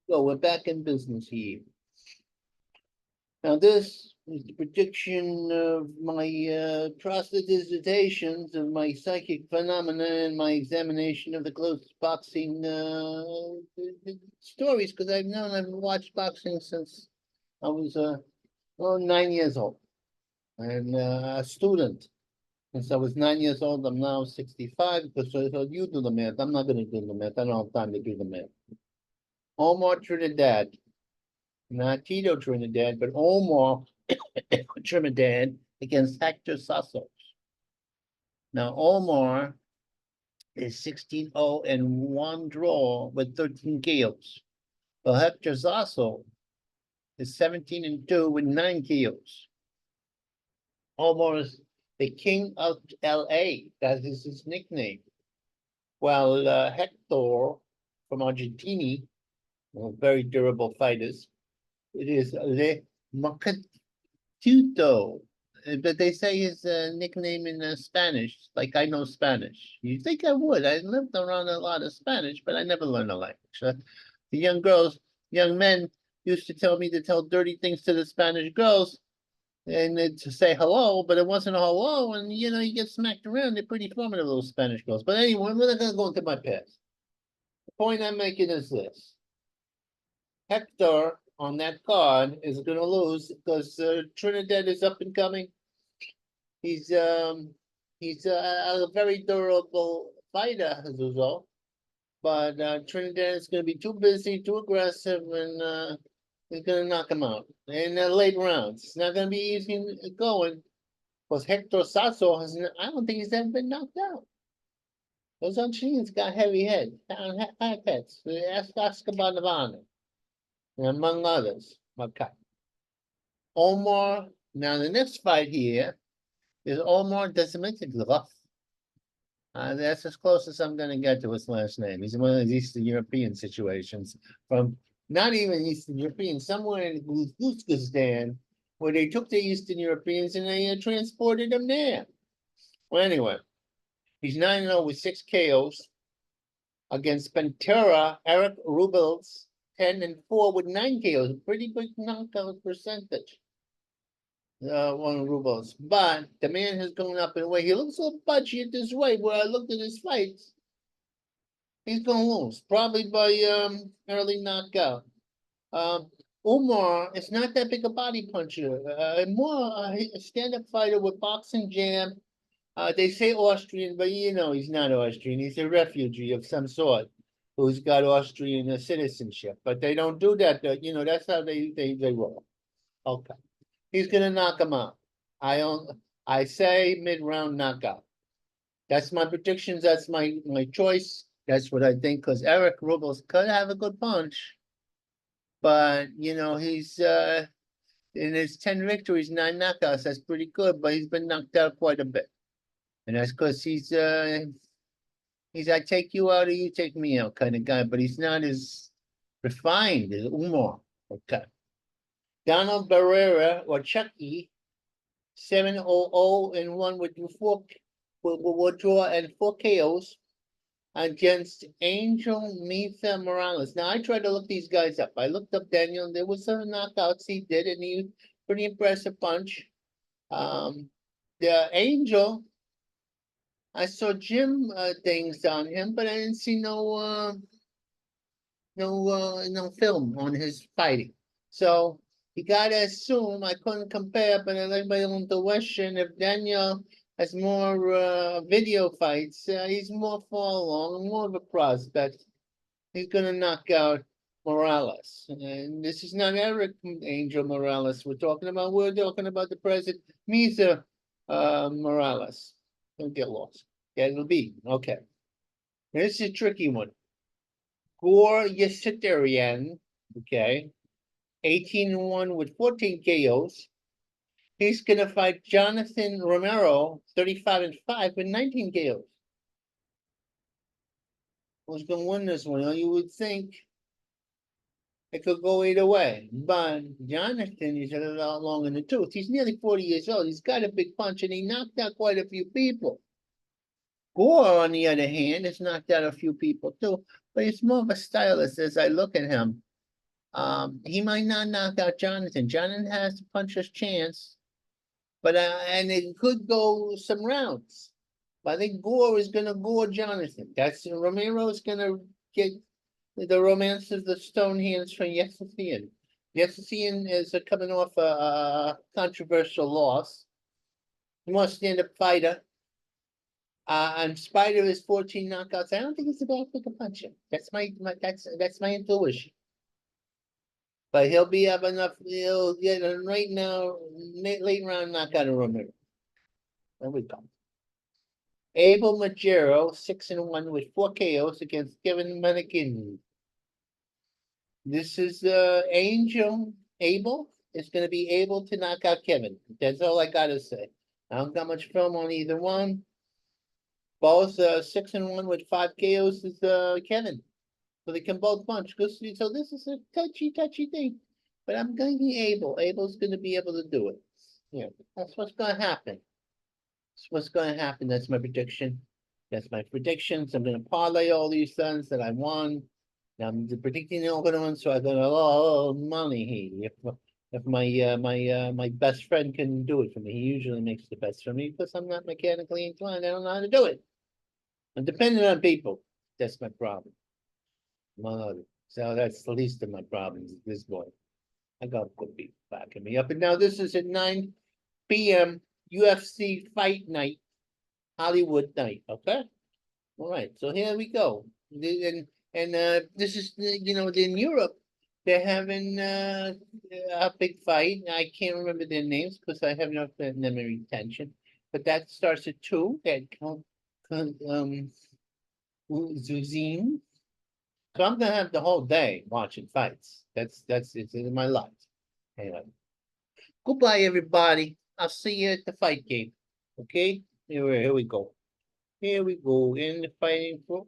So we're back in business here. Now, this is the prediction of my proselytizations of my psychic phenomena and my examination of the closest boxing stories, because I've watched boxing since I was 9 years old and a student. Since I was 9 years old, I'm now 65. Because so you do the math. I'm not going to do the math. I don't have time to do the math. Omar Trinidad, not Tito Trinidad, but Omar Trinidad against Hector Soso. Now, Omar is 16-0 and one draw with 13 KOs. Well, Hector Soso is 17-2 with 9 KOs. Omar is the king of LA. That is his nickname. While Hector from Argentina, very durable fighters, it is Le Macatuto. But they say his nickname in Spanish, like I know Spanish. You think I would? I lived around a lot of Spanish, but I never learned the language. The young men used to tell me to tell dirty things to the Spanish girls and to say hello, but it wasn't a hello. And, you get smacked around. They're pretty formative, those Spanish girls. But anyway, we're not going to go into my past. The point I'm making is this. Hector on that card is going to lose because Trinidad is up and coming. He's a very durable fighter, Soso, but Trinidad is going to be too busy, too aggressive, and he's going to knock him out in the late rounds. It's not going to be easy going because Hector Soso I don't think he's ever been knocked out. Those Argentinians got heavy heads, high heads. Ask about Nirvana, and among others. Okay. Omar, now the next fight here is Omar Desmitiglov. That's as close as I'm going to get to his last name. He's in one of those Eastern European situations from not even Eastern European, somewhere in Uzbekistan, where they took the Eastern Europeans and they transported them there. Well, anyway, he's 9-0 with 6 KOs against Pantera, Eric Rubels, 10-4 with 9 KOs. A pretty big knockout percentage. One Rubels. But the man has gone up in weight. He looks a little pudgy at this weight. Where I looked at his fights, he's going to lose, probably by early knockout. Umar is not that big a body puncher. More a stand-up fighter with boxing jam. They say Austrian, but he's not Austrian. He's a refugee of some sort who's got Austrian citizenship. But they don't do that. That's how they roll. Okay. He's going to knock him out. I say mid-round knockout. That's my predictions. That's my choice. That's what I think, because Eric Rubels could have a good punch. But, he's in his 10 victories, 9 knockouts. That's pretty good, but he's been knocked out quite a bit. And that's because he's I take you out or you take me out kind of guy, but he's not as refined as Umar. Okay. Donald Barrera or Chucky, 7-0-1 with 4 draw and 4 KOs against Angel Mita Morales. Now I tried to look these guys up. I looked up Daniel. There was some knockouts he did, and he pretty impressive punch. The Angel, I saw gym things on him, but I didn't see no film on his fighting. So you gotta assume I couldn't compare, but I like my own intuition. If Daniel has more video fights, he's more far along, more of a prospect. He's gonna knock out Morales. And this is not Eric Angel Morales we're talking about. We're talking about the president, Misa Morales. Don't get lost. Yeah, it'll be. Okay. This is a tricky one. Gore Yesiterian, okay, 18-1 with 14 KOs. He's going to fight Jonathan Romero, 35-5 with 19 KOs. Who's going to win this one? Well, you would think it could go either way. But Jonathan is a lot long in the tooth. He's nearly 40 years old. He's got a big punch, and he knocked out quite a few people. Gore, on the other hand, has knocked out a few people too, but he's more of a stylist as I look at him. He might not knock out Jonathan. Jonathan has a puncher's chance, but and it could go some rounds. But I think Gore is gonna gore Jonathan. That's Romero is gonna get the romance of the stone hands from Yesasian. Yesasian is coming off a controversial loss. He wants to stand up fighter. In spite of his 14 knockouts, I don't think he's a bad freaking puncher. That's that's my intuition. But he'll be up enough. He'll get right now late round knockout of Romero. There we go. Abel Majero, 6-1 with 4 KOs against Kevin Manikin. This is Angel. Abel is going to be able to knock out Kevin. That's all I got to say. I don't got much film on either one. Both 6-1 with 5 KOs is Kevin. So they can both punch. So this is a touchy thing. But I'm going to be able. Abel's going to be able to do it. Yeah, that's what's going to happen. That's what's going to happen. That's my prediction. That's my predictions. I'm going to parlay all these sons that I won. Now I'm predicting the other ones, so I got a lot of money here. If my best friend can do it for me, he usually makes the best for me because I'm not mechanically inclined. I don't know how to do it. I'm dependent on people. That's my problem. So that's the least of my problems. This boy, I got good people backing me up. And now this is at 9 p.m. UFC Fight Night, Hollywood night. Okay. All right. So here we go. And this is in Europe. They're having a big fight. I can't remember their names because I have no memory retention. But that starts at 2. That Zuzine. So I'm gonna have the whole day watching fights. That's it's in my life. Anyway, goodbye everybody. I'll see you at the fight game. Okay, here we go. Here we go in the fighting for.